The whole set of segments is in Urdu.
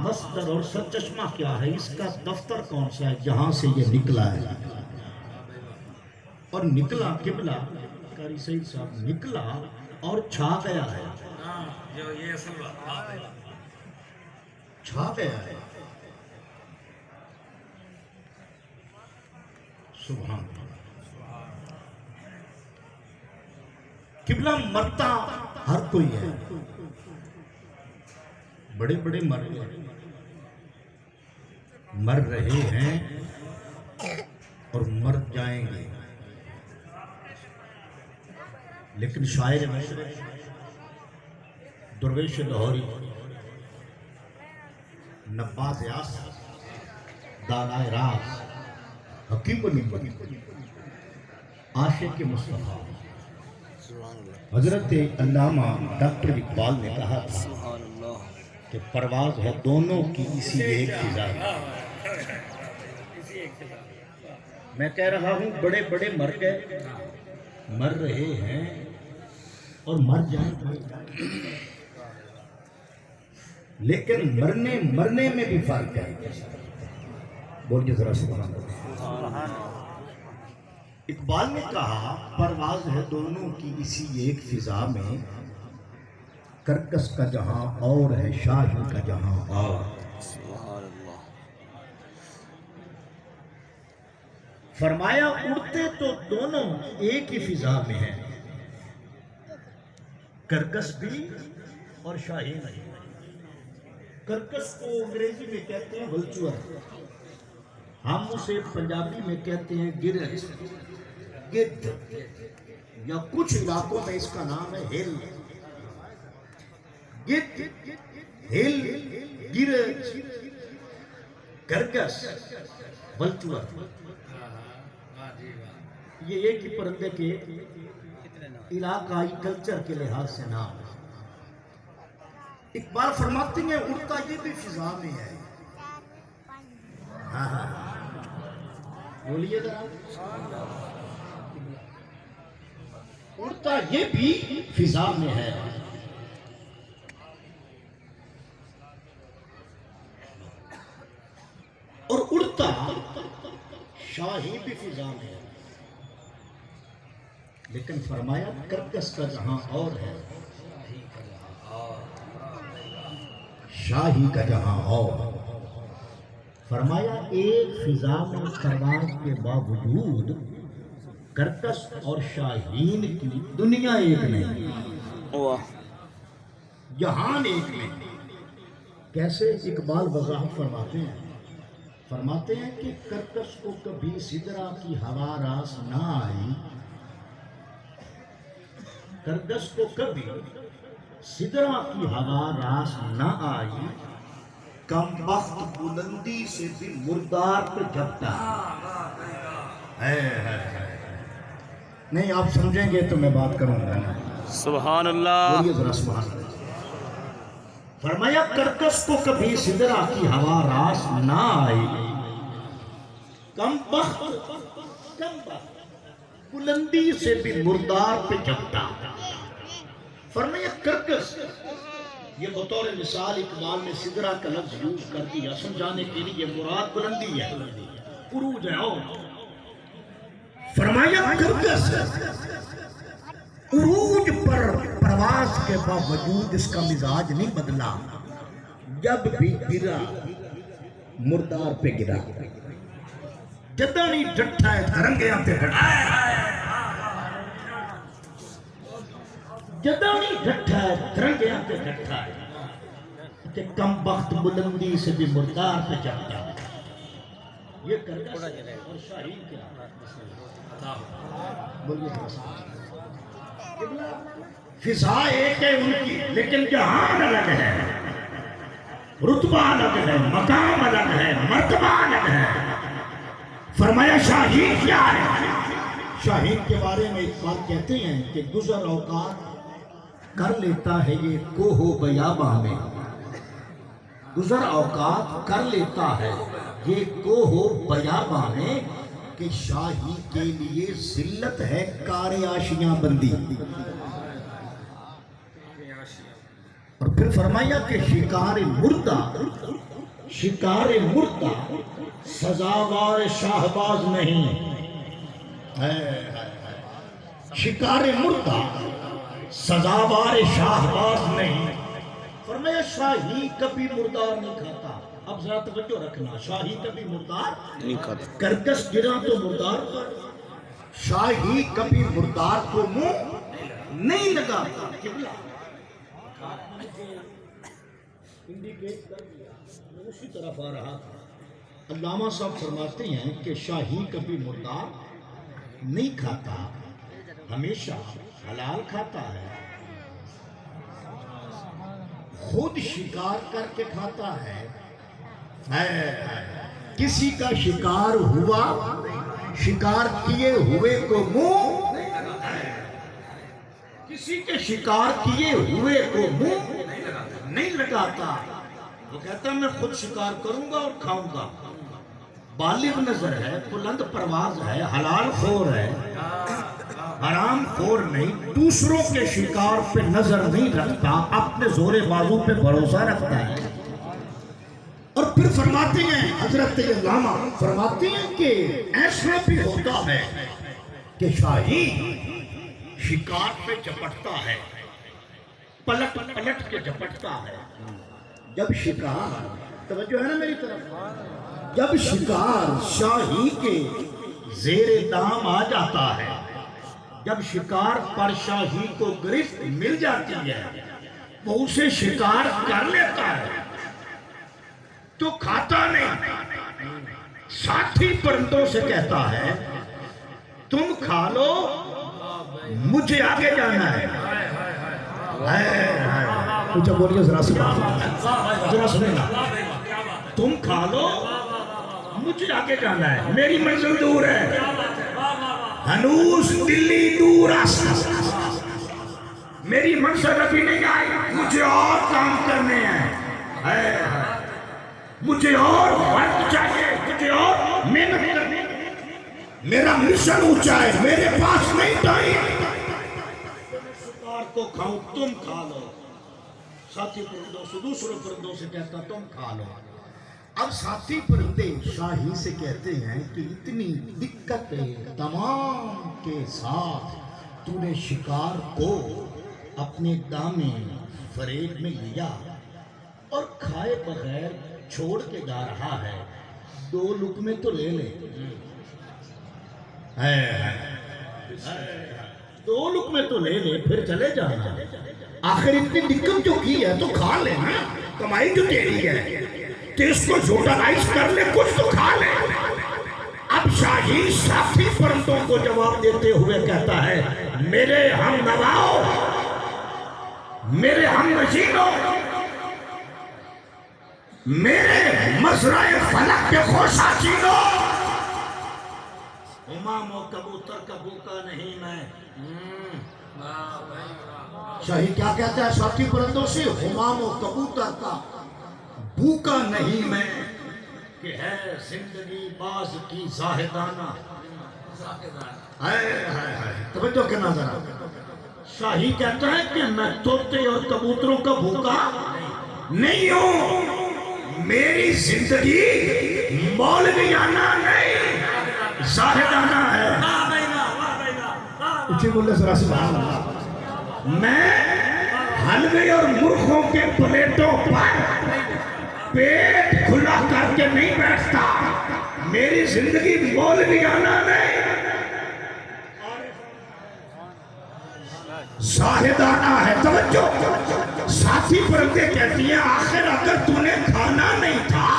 مصدر اور سرچشمہ کیا ہے، اس کا دفتر کون سا ہے جہاں سے یہ نکلا ہے؟ اور نکلا قبلہ قاری سعید صاحب نکلا اور چھا گیا ہے، چھا گیا ہے۔ سبحان اللہ۔ قبلہ مرتا ہر کوئی ہے، بڑے بڑے مر رہے ہیں اور مر جائیں گے، لیکن شاعر درویش لاہوری، نباز یاس، دانائے راز، حکیم النبوت، عاشق مصطفیٰ حضرت علامہ ڈاکٹر اقبال نے کہا تھا کہ پرواز ہے دونوں کی اسی ایک فضا میں۔ میں کہہ رہا ہوں بڑے بڑے مر گئے، مر رہے ہیں اور مر جائیں گے، لیکن مرنے میں بھی فرق ہے۔ بولیے ذرا سبحان اللہ۔ اقبال نے کہا پرواز ہے دونوں کی اسی ایک فضا میں، کرکس کا جہاں اور ہے شاہی کا جہاں اور۔ فرمایا اڑتے تو دونوں ایک ہی فضا میں ہیں، کرکس بھی اور شاہین بھی۔ کرکس کو انگریزی میں کہتے ہیں ولچور، ہم اسے پنجابی میں کہتے ہیں گرج، گدھ، یا کچھ علاقوں میں اس کا نام ہے ہل۔ گدھ، ہل، گرج، کرکس، ولچور، یہ ایک ہی پرندے کے علاقائی کلچر کے لحاظ سے نام ہے۔ اقبال فرماتے ہیں اڑتا یہ بھی فضا میں ہے۔ بولیے ذرا، اڑتا یہ بھی فضا میں ہے، اور اڑتا شاہی بھی فضا میں ہے، لیکن فرمایا کرکس کا جہاں اور ہے، شاہی کا جہاں اور۔ فرمایا ایک فضا میں پرواز کے باوجود کرکس اور شاہین کی دنیا ایک نہیں، جہان ایک نہیں۔ کیسے؟ اقبال وضاحت فرماتے ہیں کہ کرکس کو کبھی سدرا کی ہوا راس نہ آئی، کرکس کو کبھی سدرا کی ہوا راس نہ آئی، کم بخت بلندی سے بھی مردار پہ جھپٹا۔ نہیں آپ سمجھیں گے تو میں بات کروں گا۔ سبحان اللہ۔ بولیے ذرا سبحان اللہ۔ فرمایا کرکس کو کبھی سدرا کی ہوا راس نہ آئی، کم بخت بلندی سے بھی مردار پہ جھپٹا۔ فرمایا کرکس، یہ بطور مثال اقبال نے سدرا کا لفظ یوز کر دیا سمجھانے کے لیے، مراد بلندی ہے، عروج ہے۔ فرمایا کرکس عروج پر پرواز کے باوجود اس کا مزاج نہیں بدلا، جب بھی گرا مردار پہ گرا، جدہ نہیں ڈٹھا ہے دھرنگیاں پہ ڈٹھا ہے، جدہ نہیں ڈٹھا ہے دھرنگیاں پہ ڈٹھا ہے، کہ کم بخت بلندی سے بھی مردار پہ جاتا ہے۔ یہ کرکس اور شاہین کیا بولیے فضا ایک ہے ان کی، لیکن جہان الگ ہے، رتبہ الگ ہے، مقام الگ ہے، مرتبہ الگ ہے۔ فرمایا شاہین کیا ہے؟ شاہین کے بارے میں اقبال کہتے ہیں کہ گزر اوقات کر لیتا ہے یہ کوہ و بیاباں میں، گزر اوقات کر لیتا ہے یہ کوہ و بیاباں میں، کہ شاہی کے لیے ذلت ہے کار آشیاں بندی۔ اور پھر فرمایا کہ شکار مردہ سزاوار شاہباز نہیں. شکار مردہ سزاوار شاہباز نہیں. فرمایا شاہی کبھی مردار نہیں کھاتا. اب ذرا توجہ رکھنا, شاہی کبھی مردار نہیں کھاتا. کرکس گرا تو مردار پر, شاہی کبھی مردار کو منہ نہیں لگاتا. انڈیکیٹ کر دیا, اسی طرف آ رہا تھا. علامہ صاحب فرماتے ہیں کہ شاہی کبھی مردار نہیں کھاتا, ہمیشہ حلال کھاتا ہے. خود شکار کر کے کھاتا ہے. کسی کا شکار ہوا, شکار کیے ہوئے کو منہ, کسی کے شکار کیے ہوئے کو منہ نہیں لگاتا. وہ کہتا ہے میں خود شکار کروں گا اور کھاؤں گا. بالغ نظر ہے, بلند پرواز ہے, حلال خور ہے, حرام خور نہیں. دوسروں کے شکار پہ نظر نہیں رکھتا, اپنے زور بازو پہ بھروسہ رکھتا ہے. اور پھر فرماتے ہیں حضرت علامہ فرماتے ہیں کہ ایسا بھی ہوتا ہے کہ شاہی شکار پہ جھپٹتا ہے, پلٹ کے جھپٹتا ہے. جب شکار, توجہ ہے نا میری طرف, جب شکار شاہی کے زیر دام آ جاتا ہے, جب شکار پر شاہی کو گرفت مل جاتی ہے, وہ اسے شکار کر لیتا ہے تو کھاتا نہیں. ساتھی پرندوں سے کہتا ہے تم کھا لو, مجھے آگے جانا ہے. کچھ بولیے ذرا سنیں گا. تم کھا لو, مجھے آگے جانا ہے, میری منزل دور ہے, ہنوز دلی دور آسا, میری منزل ابھی نہیں آئی, مجھے اور کام کرنے ہیں, مجھے اور وقت چاہیے, مجھے اور محنت کرنی. میرا مشن اونچا ہے, میرے پاس نہیں ٹائم. شکار کو کھاؤں, تم کھا لو. ساتھی پرندوں سے, دوسروں پرندوں سے کہتا تم کھا لو. اب ساتھی پرندے شاہی سے کہتے ہیں کہ اتنی دقتیں تمام کے ساتھ تو نے شکار کو اپنے دامن فریب میں لیا اور کھائے بغیر چھوڑ کے جا رہا ہے, 2 لقمے تو لے لے. 2 لقمے تو لے لے, پھر چلے جانا. آخر اتنی دقت جو کی ہے تو کھا لے نا, کمائی جو تیری ہے, تو اس کو یوٹیلائز کر لے, کچھ تو کھا لے. اب شاہی ساتھی پرندوں کو جواب دیتے ہوئے کہتا ہے میرے ہم نواؤ, میرے ہم نشینوں, میرے مزرعہ فلک کے خوشا چینوں, امام و کبوتر کا بھوکا نہیں میں. شاہی کیا کہتا ہے ساتھی پرندوں سے, امام و کبوتر کا بھوکا نہیں میں, کہ ہے زندگی باز کی زاہدانہ. توجہ کرنا ذرا. شاہی کہتا ہے کہ میں طوطے اور کبوتروں کا بھوکا نہیں ہوں, میری زندگی مولویانہ نہیں, زاہدانہ ہے. اچھے بولے ذرا سبحان اللہ. میں حلوے اور مرغوں کے پلیٹوں پر پیٹ کھلا کر کے نہیں بیٹھتا, میری زندگی مولویانہ نہیں, زاہدانہ ہے. توجہ, ساتھی پرندے کہتی ہیں آخر اگر تو نے کھانا نہیں تھا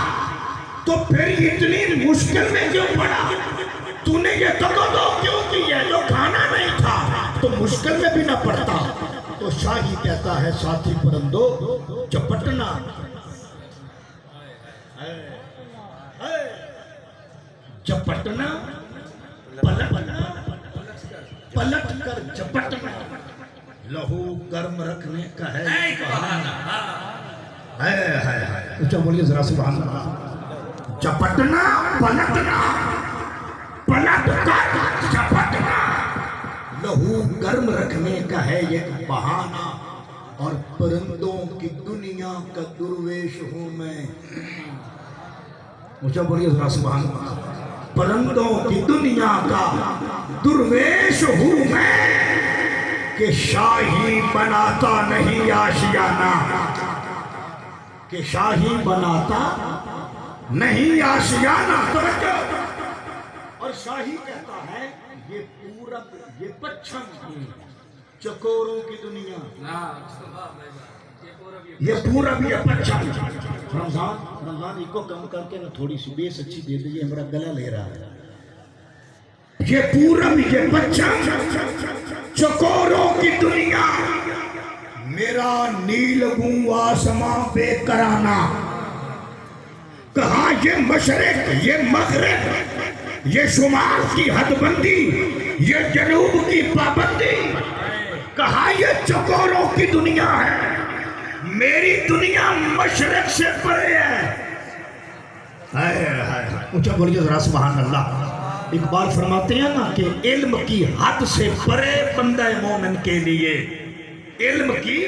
تو پھر اتنی مشکل میں کیوں پڑا, تو نے یہ تقاضا کیوں کی ہے, جو کھانا نہیں تھا تو مشکل میں بھی نہ پڑتا. تو شاہی کہتا ہے ساتھی پرندوں چپٹنا, چپٹنا, پلٹ کر چپٹنا, لہو گرم رکھنے کا ہے بہانہ. اچھا بولیے ذرا سبحان اللہ. چپٹنا, پلٹنا, پلٹ کر چپٹنا, لہو گرم رکھنے کا ہے ایک بہانہ. اور پرندوں کی دنیا کا درویش ہوں میں. اونچا بولیے ذرا سبحان اللہ. پرندوں کی دنیا کا درویش ہوں میں کہ شاہی بناتا نہیں آشیانہ. کہ شاہی بناتا نہیں آشیانہ. اور شاہی کہتا ہے یہ پورب یہ پچھم چکوروں کی دنیا. یہ پورب یہ پچھم. رمضان کو کم کر کے نا تھوڑی سی بیس اچھی دے دیجیے, ہمارا گلا لے رہا ہے. یہ پورب یہ پچھم چکوروں کی دنیا. میرا نیل ہوں آسماں بے کرانہ. کہاں یہ مشرق یہ مغرب یہ شمال کی حد بندی یہ جنوب کی پابندی. کہاں یہ چکوروں کی دنیا ہے. میری دنیا مشرق سے پرے ہے. اونچا بولیے ذرا سبحان اللہ. اقبال فرماتے ہیں نا کہ علم کی حد سے پرے بندہ مومن کے لیے. علم کی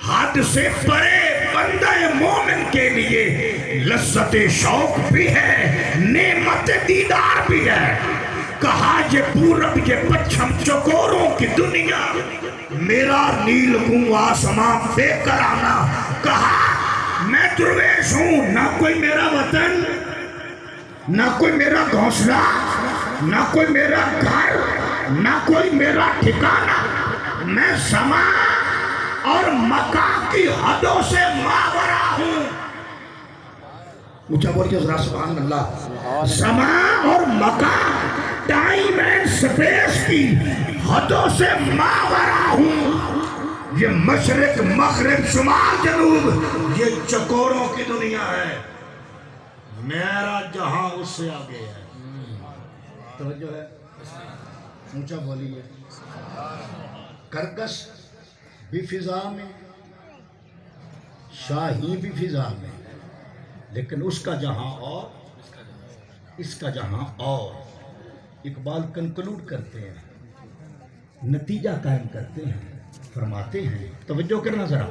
حد سے پرے بندہ مومن کے لیے لذت شوق بھی ہے نعمت دیدار بھی ہے. کہا یہ پورب یہ پچھم چکوروں کی دنیا. میرا نیل ہوں آسماں بے کرانہ. کہا میں درویش ہوں, نہ کوئی میرا وطن نہ کوئی میرا گھونسلہ نہ کوئی میرا گھر نہ کوئی میرا ٹھکانہ. میں زمان اور مکان کی حدوں سے ماورا ہوں. اونچا بولیے ذرا سبحان اللہ. زمان اور مکان ٹائم اینڈ سپیس کی حدوں سے ماورا ہوں. یہ مشرق مغرب شمال جنوب یہ چکوروں کی دنیا ہے. میرا جہاں اس سے آگے ہے. توجہ ہے. اونچا بولیے. کرکس بھی فضا میں شاہی بھی فضا میں, لیکن اس کا جہاں اور اس کا جہاں اور. اقبال کنکلوڈ کرتے ہیں, نتیجہ قائم کرتے ہیں, فرماتے ہیں توجہ کرنا ذرا.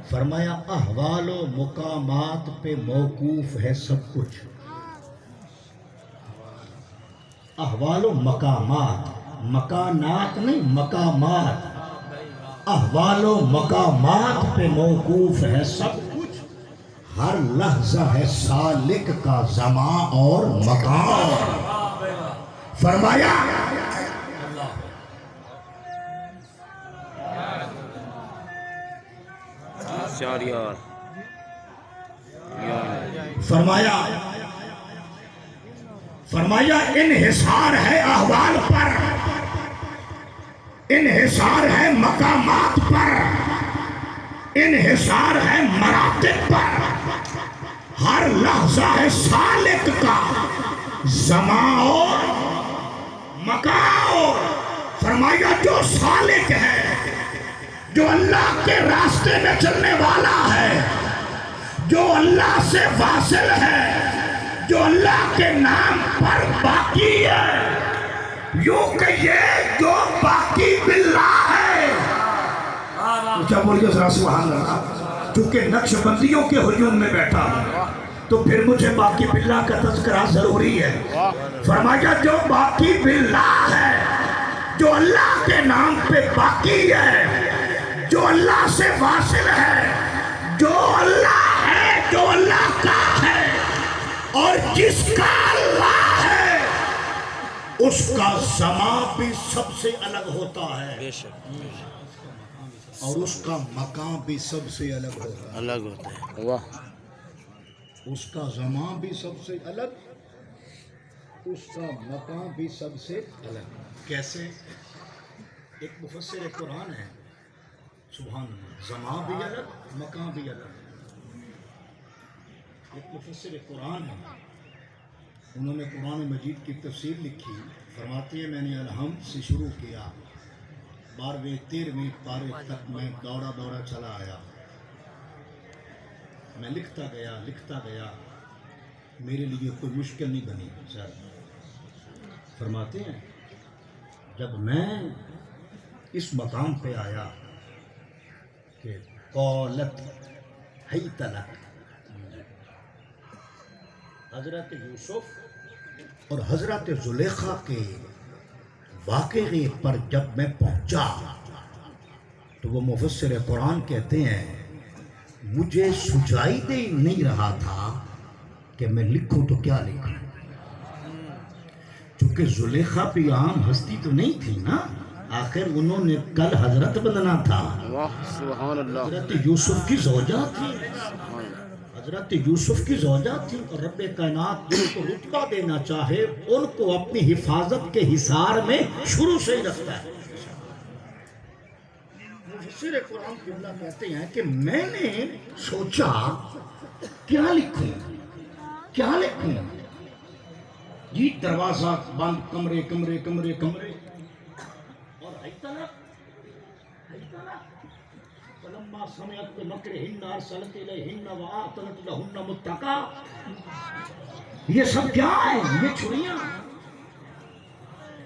فرمایا احوال و مقامات پہ موقوف ہے سب کچھ. احوال و مقامات, مکانات نہیں مقامات. احوال و مقامات پہ موقوف ہے سب کچھ. ہر لحظہ ہے سالک کا زمان اور مکان. فرمایا فرمایا انحصار ہے احوال پر, انحصار ہے مقامات پر, انحصار ہے مراتب پر. ہر لحظہ ہے سالک کا زمان اور مکان. فرمایا جو سالک ہے, جو اللہ کے راستے میں چلنے والا ہے, جو اللہ سے واصل ہے, جو اللہ کے نام پر باقی ہے, یوں کہیے جو باقی باللہ ہے. کیا بولیے ذرا سبحان اللہ. چونکہ نقش بندیوں کے ہجوم میں بیٹھا ہوں تو پھر مجھے باقی باللہ کا تذکرہ ضروری ہے. فرمایا جو باقی باللہ ہے, جو اللہ کے نام پہ باقی ہے, جو اللہ سے واصل ہے, جو اللہ ہے, جو اللہ کا ہے, اور جس کا اللہ ہے اس کا زمان بھی سب سے الگ ہوتا ہے اور اس کا مقام بھی سب سے الگ ہوتا ہے. واہ. اس کا زمان بھی سب سے الگ, اس کا مقام بھی سب سے الگ. کیسے؟ ایک مفسر قرآن ہے, سبحان اللہ, زمان بھی الگ مقام بھی الگ. ایک مفسر قرآن ہے, انہوں نے قرآن مجید کی تفسیر لکھی. فرماتے ہیں میں نے الحمد سے شروع کیا, 12ویں 13ویں پارے تک میں دوڑا چلا آیا. میں لکھتا گیا, میرے لیے کوئی مشکل نہیں بنی سر. فرماتے ہیں جب میں اس مقام پہ آیا کہ قالت حیت لک، حضرت یوسف اور حضرت زلیخا کے واقعے پر جب میں پہنچا تو وہ مفسر قرآن کہتے ہیں مجھے سجائی دے نہیں رہا تھا کہ میں لکھوں تو کیا لکھوں، چونکہ زلیخا بھی عام ہستی تو نہیں تھی نا، آخر انہوں نے کل حضرت بننا تھا، حضرت یوسف کی زوجہ تھی، حضرت یوسف کی زوجہ تھی، اور رب کائنات جن کو رتبہ دینا چاہے ان کو اپنی حفاظت کے حصار میں شروع سے ہی رکھتا ہے۔ مفسر قرآن کی اللہ کہتے ہیں کہ میں نے سوچا کیا لکھوں کیا لکھوں، جی دروازہ بند، کمرے کمرے کمرے کمرے، اور فلما سمعت بمکرہن ارسلت الیہن واعتدت لہن متکا، یہ سب کیا ہے؟ یہ چھڑیاں،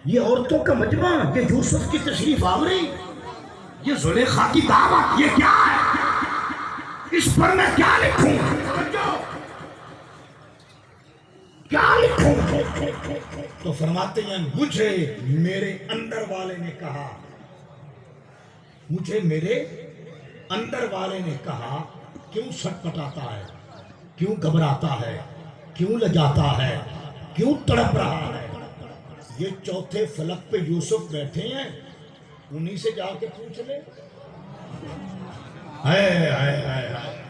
یہ عورتوں کا مجمع، یہ یوسف کی تشریف آوری، یہ زلیخا کی دعوت، یہ کیا ہے؟ اس پر میں کیا لکھوں کیا لکھوں؟ تو فرماتے ہیں مجھے میرے اندر والے نے کہا، مجھے میرے اندر والے نے کہا کیوں سٹ پٹاتا ہے، کیوں گھبراتا ہے، کیوں لجاتا ہے، کیوں تڑپ رہا ہے؟ یہ چوتھے فلک پہ یوسف بیٹھے ہیں، انہی سے جا کے پوچھ لے۔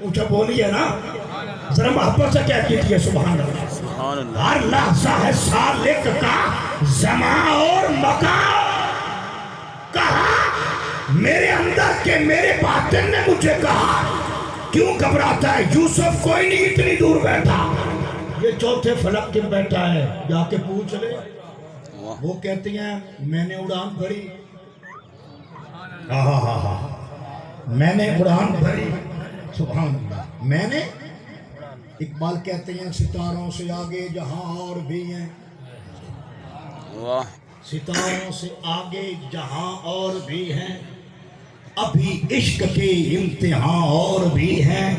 اونچا بولیے نا، ذرا محبت سے کہہ دیجیے سبحان اللہ۔ ہر لحظہ ہے سالک کا زمان اور مکان، کہا میرے اندر کے میرے باطن نے مجھے کہا کیوں گھبراتا ہے؟ یوسف کوئی نہیں اتنی دور بیٹھا، یہ چوتھے فلک پر بیٹھا ہے، جا کے پوچھ لے۔ وہ کہتی ہیں میں نے اڑان بھری، میں نے اڑان بھری، سبحان اللہ، میں نے، اقبال کہتے ہیں ستاروں سے آگے جہاں اور بھی ہیں، ستاروں سے آگے جہاں اور بھی ہیں، ابھی عشق کے امتحان اور بھی ہیں،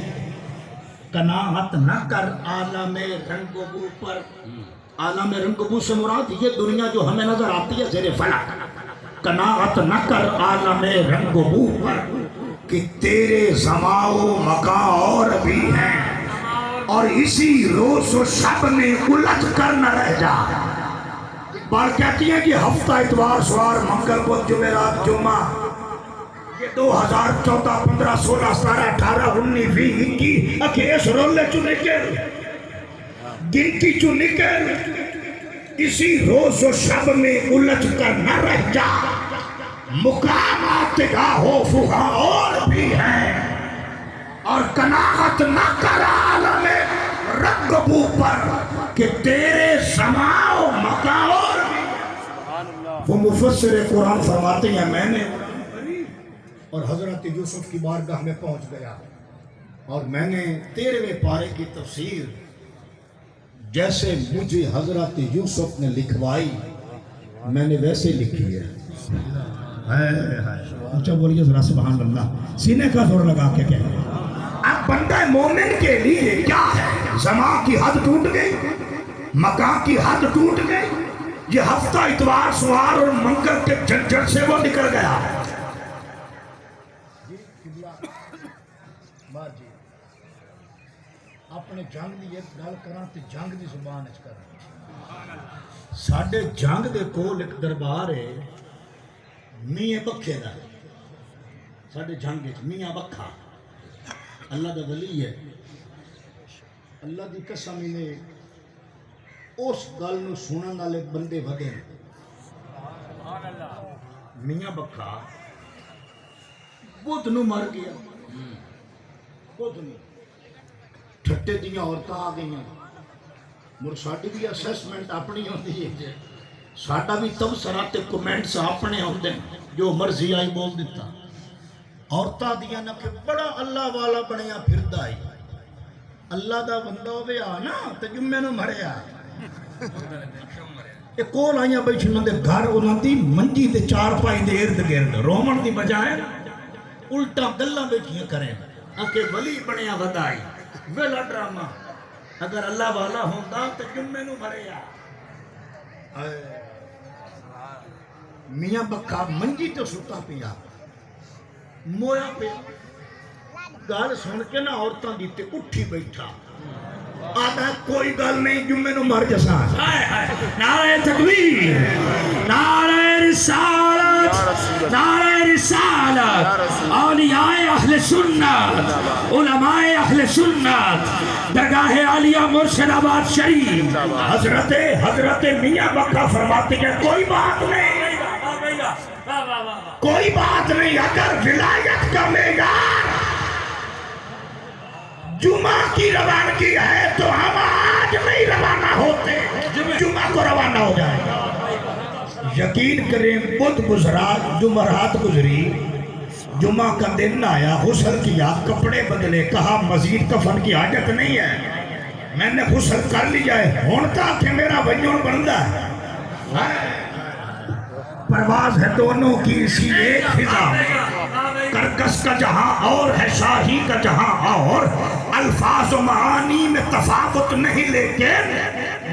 قناعت نہ کر عالم رنگ و بو پر، عالم رنگ و بو سے مراد یہ دنیا جو ہمیں نظر آتی ہے زیر فلک، قناعت نہ کر عالم رنگ و بو پر کہ تیرے زمان و مکان اور بھی ہیں، اور اسی روز و شب میں الجھ کر نہ رہ جا۔ بار کہتی ہیں کہ ہفتہ اتوار سوار منگل بدھ جمعرات جمعہ، یہ 2014 15 16 17 18 19 20 21 اکیس رولے چو نکل، گنتی چو نکل، اسی روز و شب میں الجھ کر نہ رہ جا، مقامات گاہ و فغاں اور بھی ہیں، اور قناعت نہ کر عالم رنگ بو پر کہ تیرے زمان و مکان اور بھی ہیں۔ وہ مفسر قرآن فرماتے ہیں میں نے اور حضرت یوسف کی بارگاہ میں پہنچ گیا، اور میں نے 13ویں پارے کی تفسیر جیسے مجھے حضرت یوسف نے لکھوائی میں نے ویسے لکھی ہے۔ اچھا بولیے ذرا سبحان اللہ، سینے کا زور لگا کے کہہ۔ اب بندہ مومن کے لیے کیا ہے؟ زمان کی حد ٹوٹ گئی، مکان کی حد ٹوٹ گئی، یہ ہفتہ اتوار سوار اور منگل کے جھنجھٹ سے وہ نکل گیا۔ اپنے جنگ دی ایک گل کراں تے جنگ دی زبان وچ کراں۔ ساڈے جنگ دے کول ایک دربار ہے میاں بکھے دا، ساڈے جنگ وچ میاں بکھا اللہ دا ولی ہے، اللہ دی قسم نے اس گل نو سنن والے بندے ودے، میاں بکھا بدھ نو مر گیا، بدھ نو ٹھٹے دیاں عورتاں آ گئی، مر ساڈی بھی اسیسمنٹ اپنی ہوتی ہے، ساڈا بھی تبصرہ تے کمنٹس اپنے ہوتے ہیں، جو مرضی آئی بول دیتا۔ عورتاں دیاں نہ کہ بڑا اللہ والا بنیا پھردا ہے، اللہ دا بندہ ہوے آ نا تے جمعے نو مریا یہ کول آئیاں بیٹھی انہاں دے گھر، انہاں دی منجی تے چار پائی دے ارد گرد رومن دی بجائے الٹا گلاں بیٹھیاں کریں کہ ولی بنیا ودائی ویلا ڈراما اگر اللہ والا ہوندا تو جمعے نو بھریا میاں بکا منجی تو ستا پیا مویا پہ گل سن کے نہ عورتاں دی تے اٹھی بیٹھا آدھا کوئی گل نہیں جمعے نو مر جسا نعرہ تکبیر نعرہ رسالت نعرہ رسالت اولیاء اہل سنت علماء اہل سنت درگاہ عالیہ مرشد آباد شریف حضرت میاں بکا فرماتے ہیں کوئی بات نہیں کوئی بات نہیں اگر ولایت کا معیار جمعہ کی روانگی ہے تو ہم آج نہیں روانہ ہوتے جمعہ کو روانہ ہو جائے گا یقین کریں بدھ گزرا جمعرات گزری جمعہ کا دن آیا غسل کیا کپڑے بدلے کہا مزید کفن کی حاجت نہیں ہے میں نے غسل کر لیا ہے ہونتا کہ میرا ونجون بندہ ہے پرواز ہے دونوں کی اسی ایک فضا میں کرکس کا جہاں اور ہے شاہی کا جہاں اور الفاظ و معانی میں تفاوت نہیں لیکن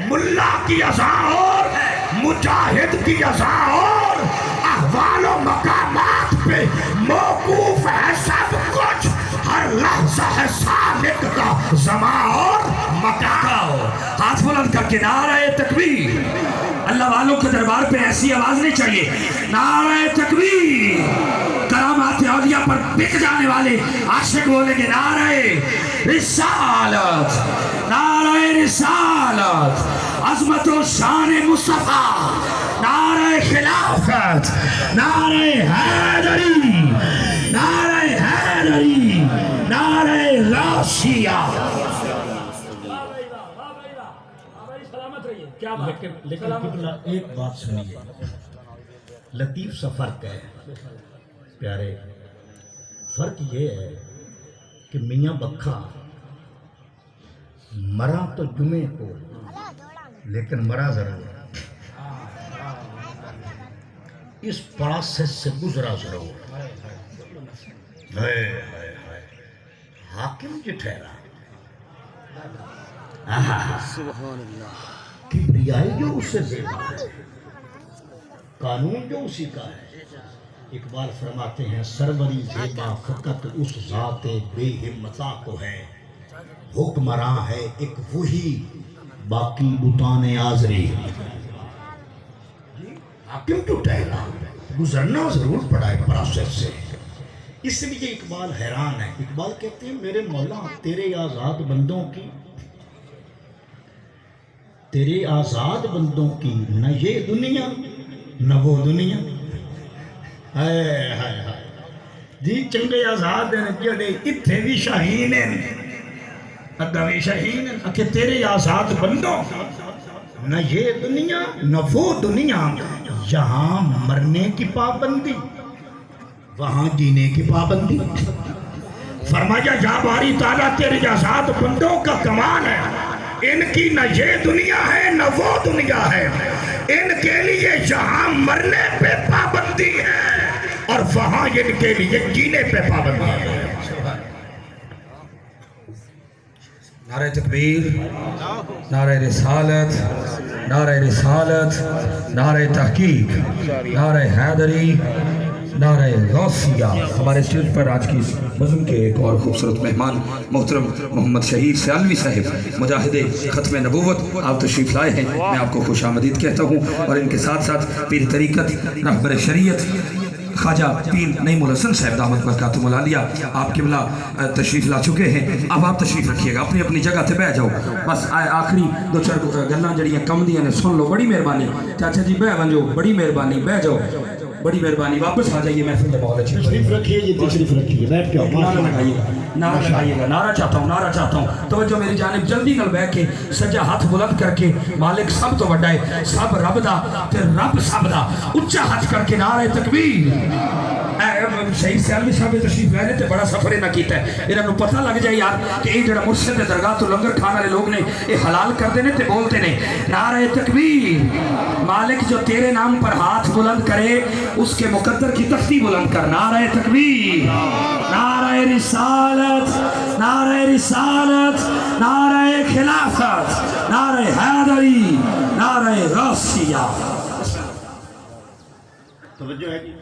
ملا کی ازاں اور مجاہد کی ازاں اور احوال و مقامات پہ موقوف ہے سب کچھ ہر لحظہ ہے سالک کا زمان اور مکان ہاتھ بلند کر کے نعرہ تکبیر اللہ والوں کے دربار پہ ایسی آواز نہیں چاہیے نعرہ تکبیر کرامات اولیاء پر بک جانے والے عاشق بولیں گے نعرہ رسالت نعرہ رسالت عظمت و شان مصطفیٰ نعرہ خلافت نعرہ حیدری نعرہ حیدری نعرہ غوثیہ لیکن قبلہ ایک بات سنیے لطیف سا فرق ہے پیارے فرق یہ ہے کہ میاں بکھا مرا تو جمعے کو لیکن مرا ضرور اس پروسیس سے گزرا ضرور حاکم جو ٹھہرا سبحان اللہ کبریائی جو اس سے زیبا ہے قانون جو اسی کا ہے اقبال فرماتے ہیں سروری زیبا فقط اس ذات بے ہمتا کو ہے حکمراں ہے ایک وہی باقی بتان آزری حاکم جو ٹھہرا گزرنا ضرور پڑا ہے پروسیس سے اس لیے اقبال حیران ہے اقبال کہتے ہیں میرے مولا تیرے آزاد بندوں کی تیرے آزاد بندوں کی نہ یہ دنیا نہ وہ دنیا جی چنگے آزاد ہیں جڑے اتھے بھی شاہین ہیں اگا بھی شاہین ہیں کہ تیرے آزاد بندوں نہ یہ دنیا نہ وہ دنیا یہاں مرنے کی پابندی وہاں جینے کی پابندی فرمایا جا باری تعالیٰ تیرے آزاد بندوں کا کمال ہے ان کی نہ یہ دنیا ہے نہ وہ دنیا ہے ان کے لیے یہاں مرنے پہ پابندی ہے اور وہاں ان کے لیے جینے پہ پابندی ہے نعرہ تکبیر نعرہ رسالت نعرہ رسالت نعرہ تحقیق نعرہ حیدری نعرہ غوثیہ ہمارے اسٹیج پر آج کی بزم کے ایک اور خوبصورت مہمان محترم محمد شہید سیالوی صاحب مجاہد ختم نبوت آپ تشریف لائے ہیں میں آپ کو خوش آمدید کہتا ہوں اور ان کے ساتھ ساتھ پیر طریقت رہبر شریعت خواجہ پیر نعیم الحسن صاحب دامت برکاتہ العالیہ آپ قبلہ تشریف لا چکے ہیں اب آپ تشریف رکھیے گا اپنی اپنی جگہ تے بیٹھ جاؤ بس آخری دو چار گلاں جڑیاں کم دیاں نے سن لو بڑی مہربانی چاچا جی بہ ونجو بڑی مہربانی بہ جاؤ بڑی مہربانی واپس آ جائیے محفل بہت اچھی تشریف رکھیے جی تشریف رکھیے بیٹھ جاؤ نعرہ لگائیے گا نعرہ چاہتا ہوں توجہ میری جانب جلدی نال بیٹھ کے سجا ہاتھ بلند کر کے مالک سب تو بڑا ہے سب رب دا تے رب سب دا اونچا ہاتھ کر کے نعرہ تکبیر شہید سیالوی صاحب تشریف لے تے بڑا سفر نہ کیتا ہے انہاں نوں پتہ لگ جائے یار کہ یہ جڑا مرشد دے درگاہ تو لنگر کھان والے لوگ نے یہ حلال کردے نے تے بولتے نے نعرہ تکبیر مالک جو تیرے نام پر ہاتھ بلند کرے اس کے مقدر کی تختی بلند کر نعرہ تکبیر نعرہ رسالت نعرہ رسالت نعرہ خلافت نعرہ حیدری نعرہ غوثیہ توجہ ہے جی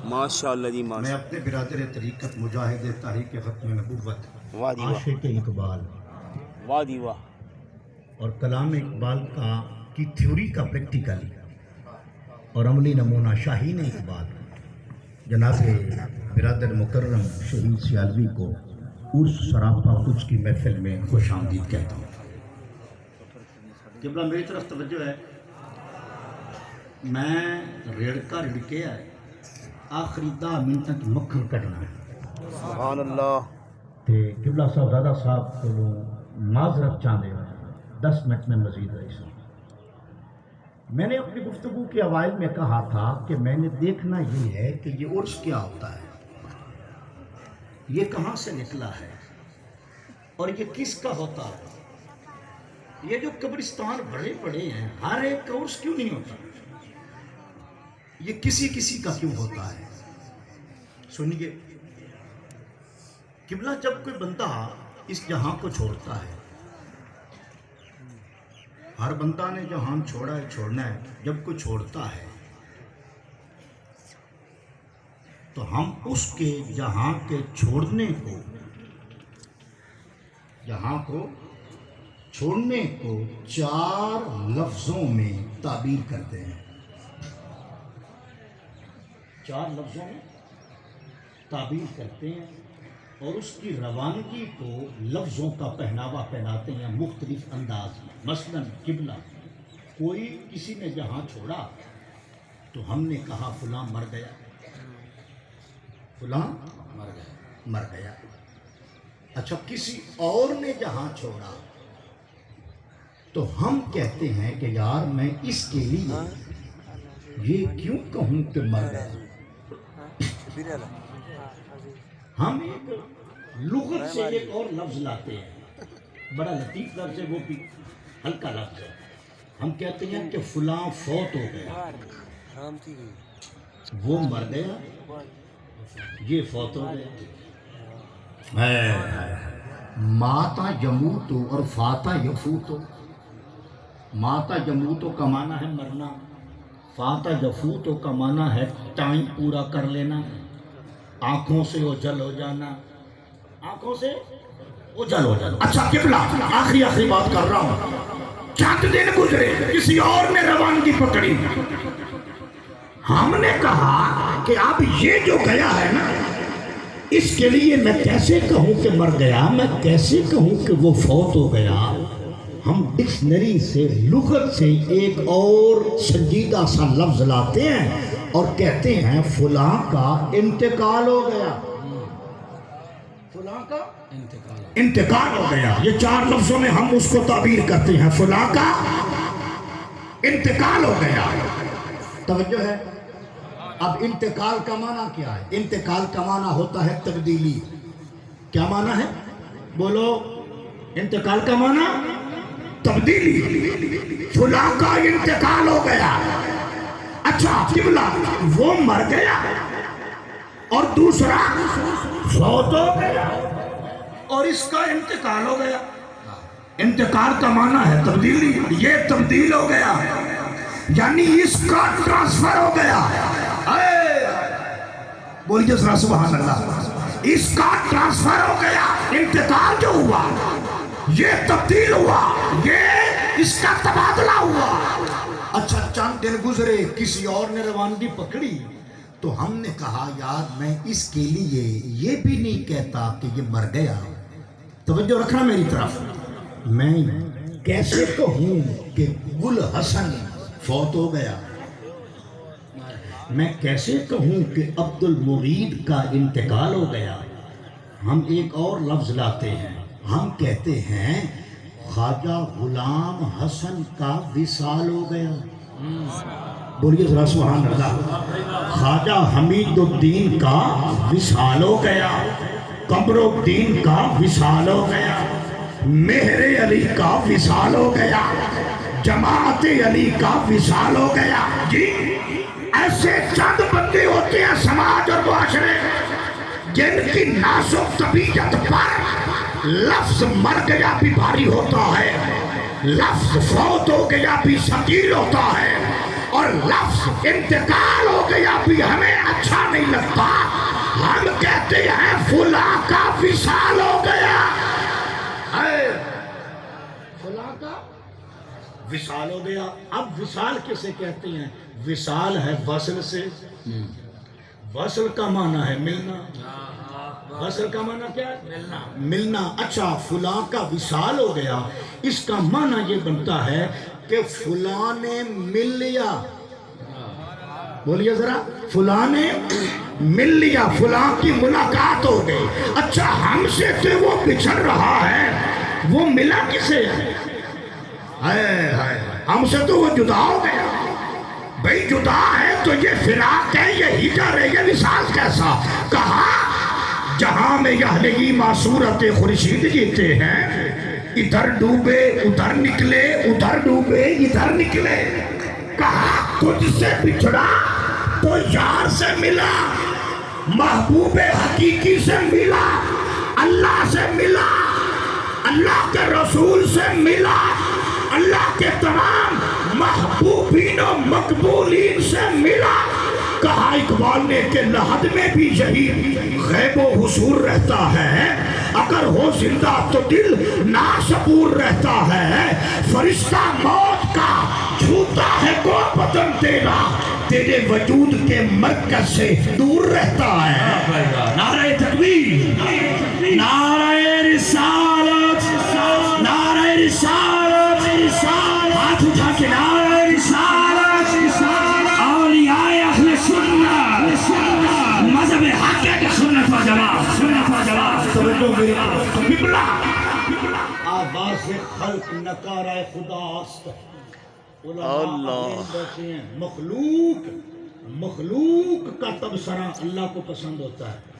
ماشاءاللہ جی میں ماشاءاللہ اپنے برادر طریقت مجاہد تحریک ختم نبوت واہ جی واہ عاشق اقبال واہ جی واہ اور کلام اقبال کی تھیوری کا پریکٹیکل اور عملی نمونہ شاہین اقبال جناب برادر مکرم شہید سیالوی کو عرس سراپا کچھ کی محفل میں خوش آمدید کہتا ہوں قبلہ میری طرف توجہ ہے میں ریڑکا رڑکے ہے آخری 10 منٹ تک مکھن کٹنا ہے سبحان اللہ تے قبلہ صاحب دادا صاحب کو معذرت چاہتے ہیں 10 منٹ میں مزید رہی سوں میں نے اپنی گفتگو کے اوائل میں کہا تھا کہ میں نے دیکھنا یہ ہے کہ یہ عرس کیا ہوتا ہے یہ کہاں سے نکلا ہے اور یہ کس کا ہوتا ہے یہ جو قبرستان بڑے بڑے ہیں ہر ایک کا عرس کیوں نہیں ہوتا یہ کسی کسی کا کیوں ہوتا ہے سنیے قبلہ جب کوئی بندہ اس جہاں کو چھوڑتا ہے ہر بندہ نے جہان چھوڑا ہے چھوڑنا ہے جب کوئی چھوڑتا ہے تو ہم اس کے جہاں کے چھوڑنے کو چھوڑنے کو 4 لفظوں میں تعبیر کرتے ہیں 4 لفظوں میں تعبیر کرتے ہیں اور اس کی روانگی کو لفظوں کا پہناوا پہناتے ہیں مختلف انداز میں مثلا قبلہ کوئی کسی نے جہاں چھوڑا تو ہم نے کہا فلاں مر گیا فلاں مر گیا اچھا کسی اور نے جہاں چھوڑا تو ہم کہتے ہیں کہ یار میں اس کے لیے یہ کیوں کہوں کہ مر گیا ہم ایک لغت سے ایک اور لفظ لاتے ہیں بڑا لطیف لفظ ہے وہ بھی ہلکا لفظ ہے ہم کہتے ہیں کہ فلاں فوت ہو گیا وہ مر گیا یہ فوت ہو گیا ماتا یموتو اور فاتا یفوتو ماتا یموتو کا معنی ہے مرنا فاتا یفوتو کا معنی ہے ٹائم پورا کر لینا آنکھوں سے اوجھل ہو جانا آنکھوں سے اوجھل ہو جانا اچھا قبلہ آخری بات کر رہا ہوں چند دن گزرے کسی اور نے روانگی پکڑی ہم نے کہا کہ اب یہ جو گیا ہے نا اس کے لیے میں کیسے کہوں کہ مر گیا میں کیسے کہوں کہ وہ فوت ہو گیا ہم ڈکشنری سے لغت سے ایک اور سنجیدہ سا لفظ لاتے ہیں اور کہتے ہیں فلاں کا انتقال ہو گیا فلاں کا انتقال ہو گیا یہ 4 لفظوں میں ہم اس کو تعبیر کرتے ہیں فلاں کا انتقال ہو گیا توجہ ہے اب انتقال کا معنی کیا ہے انتقال کا معنی ہوتا ہے تبدیلی کیا معنی ہے بولو انتقال کا معنی تبدیلی فلاں کا انتقال ہو گیا اچھا قبلہ وہ مر گیا اور دوسرا فوت ہو گیا اور اس کا انتقال ہو گیا انتقال کا معنی ہے تبدیلی یہ تبدیل ہو گیا یعنی اس کا ٹرانسفر ہو گیا بولیے ذرا سبحان اللہ اس کا ٹرانسفر ہو گیا انتقال جو ہوا یہ تبدیل ہوا یہ اس کا تبادلہ ہوا اچھا چند دن گزرے کسی اور نے روانگی پکڑی تو ہم نے کہا یار میں اس کے لیے یہ بھی نہیں کہتا کہ یہ مر گیا توجہ رکھنا میری طرف میں کیسے کہوں کہ گل حسن فوت ہو گیا میں کیسے کہوں کہ عبد المرید کا انتقال ہو گیا ہم ایک اور لفظ لاتے ہیں ہم کہتے ہیں خواجہ غلام حسن کا وصال ہو گیا بولیے ذرا سبحان اللہ. خواجہ حمید الدین کا وصال ہو گیا, قمر الدین کا وصال ہو گیا, مہر علی کا وصال ہو گیا, جماعت علی کا وصال ہو گیا. جی ایسے چند بندے ہوتے ہیں سماج اور معاشرے جن کی نازک طبیعت پر لفظ مر گیا بھی بھاری ہوتا ہے, لفظ فوت ہو گیا بھی ثقیل ہوتا ہے, اور لفظ انتقال ہو گیا بھی ہمیں اچھا نہیں لگتا. ہم کہتے ہیں فلاں کا وصال ہو گیا. فلاں کا وصال ہو گیا. اب وصال کسے کہتے ہیں؟ وصال ہے وصل سے. وصل کا معنی ہے ملنا. وصل کا معنی کیا ہے؟ ملنا. اچھا فلاں کا وصال ہو گیا, اس کا معنی یہ بنتا ہے کہ فلاں نے مل لیا. بولیے ذرا, فلاں نے مل لیا, فلاں کی ملاقات ہو گئی. اچھا ہم سے تو وہ بچھڑ رہا ہے, وہ ملا کسے ہے؟ ہم سے تو وہ جدا ہو گیا. بھئی جدا ہے تو یہ فراق ہے, یہ ہجر ہے, یہ وصال کیسا؟ کہا جہاں میں یہلگی معصورت خورشید جیتے ہیں, ادھر ڈوبے ادھر نکلے, ادھر ڈوبے ادھر نکلے. کہا تجھ سے بچھڑا تو یار سے ملا, محبوب حقیقی سے ملا, اللہ سے ملا, اللہ کے رسول سے ملا, اللہ کے تمام محبوبین و مقبولین سے ملا. کہا اقبال نے کہ لحد میں بھی یہی غیب و حضور رہتا ہے, اگر ہو زندہ تو دل ناشعور رہتا ہے. فرشتہ موت کا چھوتا ہے کو بدن تیرا, تیرے وجود کے مرکز سے دور رہتا ہے. نعرہ تکبیر, نعرہ رسالت, نعرہ رسالت, ہاتھ اٹھا کے نعرہ رسالت, اولیاء اہل سنت, مذہب حق ہے کہ سنت و جماعت, سنت و جماعت. توجہ میری قبلہ, آواز خلق نکارہ خدا است. اللہ مخلوق کا تبصرہ اللہ کو پسند ہوتا ہے.